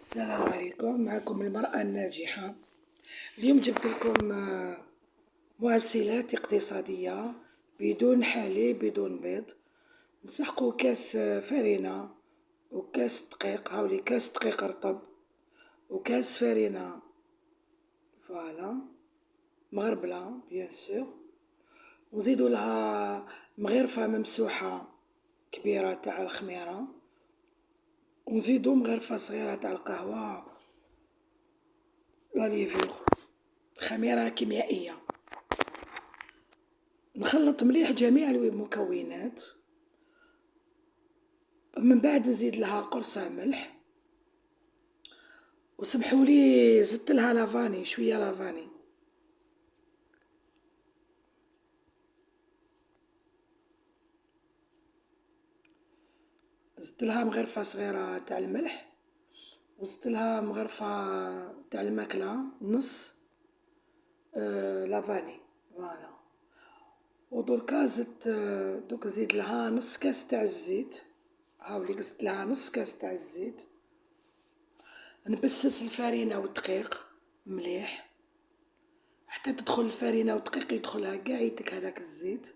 السلام عليكم. معكم المرأة الناجحة. اليوم جبت لكم معسلات اقتصادية بدون حليب بدون بيض. نسحقوا كاس فرينة وكاس دقيق، هاولي كاس دقيق رطب وكاس فرينة فوالا مغربلة بيان سور، ونزيدو لها مغرفة ممسوحة كبيرة تاع الخميرة، ونزيدو مغرفة صغيرة تاع القهوة لاليفور خميرة كيميائية. نخلط مليح جميع المكونات، من بعد نزيد لها قرصة ملح، وسمحولي زدت لها لافاني شوية لافاني. زدت لها مغرفة صغيرة تاع الملح، وزدت لها مغرفة تاع الماكلة نص لافاني فوالا. ودركا زدت دوك نزيد لها نص كاس تاع الزيت، هاوليك زدت لها نص كاس تاع الزيت. نبسس الفرينة والدقيق مليح حتى تدخل الفرينة والدقيق يدخلها قاع يدك هذاك الزيت.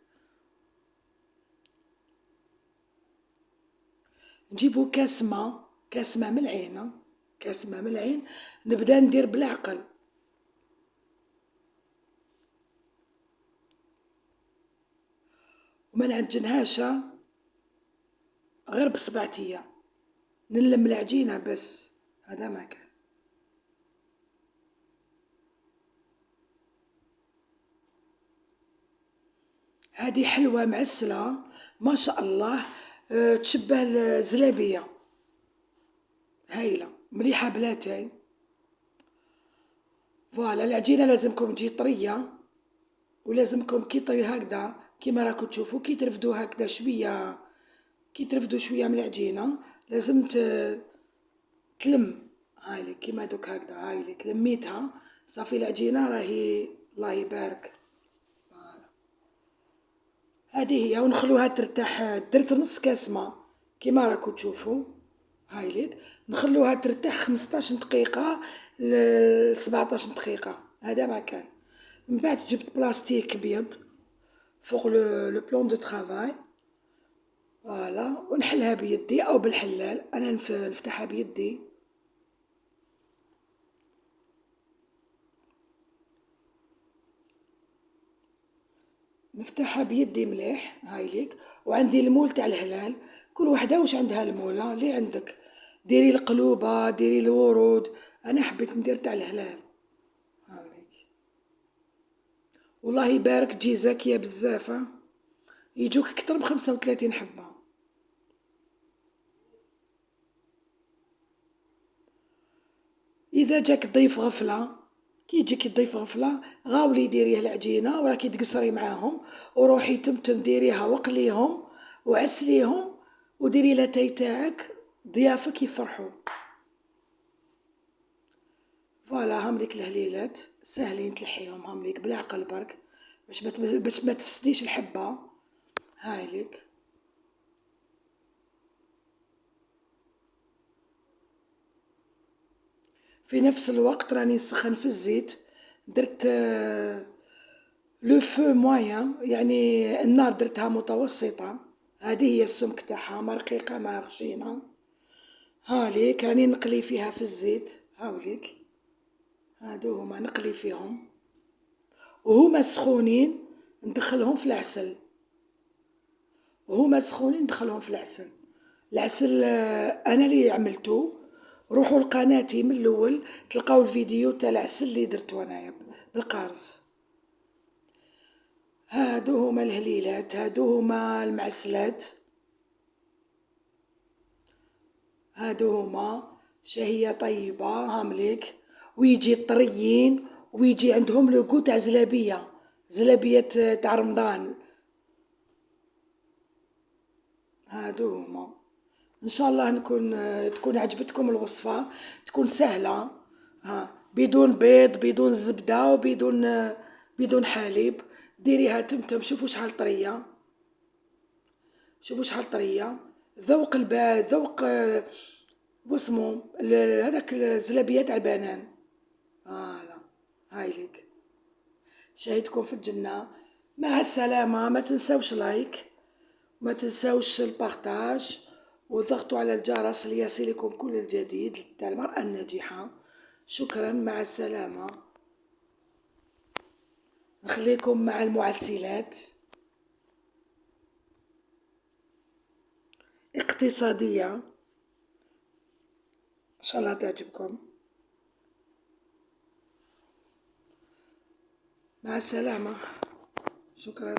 نجيبو كاس ما، كاس ما من العين، كاس ما من العين. نبدا ندير بالعقل، وما نعجنهاش غير بصبعتيا، نلم العجينة بس، هذا ما كان. هذه حلوة معسلة ما شاء الله، تشبه الزلابية، هايلة مليحة بلاتاي. فوالا العجينة لازمكم تجي طرية، ولازمكم كي طري هكذا كيما راكو تشوفوا، كي ترفدو هكذا شوية، كي ترفدو شوية من العجينة لازم تلم. هايليك كيما دوك هكذا، هايليك لميتها صافي العجينة راهي الله يبارك. هذه هي، ونخلوها ترتاح. درت نص كاس ما كيما راكو تشوفوا، هايليك نخلوها ترتاح 15 دقيقة ل 17 دقيقة، هذا ما كان. من بعد جبت بلاستيك بيض فوق لو بلون دو ترافاي فوالا، ونحلها بيدي او بالحلال، انا نفتحها بيدي. نفتحها بيدي مليح هايليك. وعندي المول تاع الهلال، كل وحده واش عندها المولة اللي عندك، ديري القلوبة ديري الورود، انا حبيت ندير تاع الهلال هاوليك. والله يبارك تجي زاكية بزاف، يجوك كتر من 35 حبة. اذا جاك ضيف غفلة، كي يجيك ضيف غفلة غاولي ديريه العجينة وراكي تقصري معاهم، وروحي تمتم ديريها وقليهم وعسليهم، وديري لاتاي تاعك، ضيافك يفرحوا. فوالا هم ليك الهليلات ساهلين تلحيهم، هم ليك بالعقل برك، باش ما تفسديش الحبة. هاي ليك. في نفس الوقت راني نسخن في الزيت، درت لو فو موان، يعني النار درتها متوسطة. هذه هي السمك تاعها، ما رقيقة ما خشينة. هاليك راني نقلي فيها في الزيت، هاوليك هادو هما نقلي فيهم، وهما سخونين ندخلهم في العسل، وهما سخونين ندخلهم في العسل. العسل انا اللي عملته، روحوا لقناتي من الاول تلقاو الفيديو تاع العسل اللي درتو انايا بالقارص. هادو هما الهليلات، هادو هما المعسلات، هادو هما شهية طيبة هامليك، ويجي طريين، ويجي عندهم لوغو تاع زلابية، زلابية تاع رمضان. هادو هما. ان شاء الله تكون عجبتكم الوصفة، تكون سهلة، بدون بيض بدون زبدة بدون حليب. ديريها تمتم، شوفوا شحال طرية، شوفوا شحال طرية. ذوق البارد، ذوق واسمو هذاك الزلابية تاع البنان. فوالا، هاي ليك. شاهدكم في الجنة. مع السلامة. ما تنسوش لايك، ما تنسوش البارتاج، وضغطوا على الجرس ليصلكم كل الجديد تاع المرأة الناجحة. شكرا، مع السلامة. نخليكم مع المعسلات اقتصادية، إن شاء الله تعجبكم. مع السلامة. شكرا.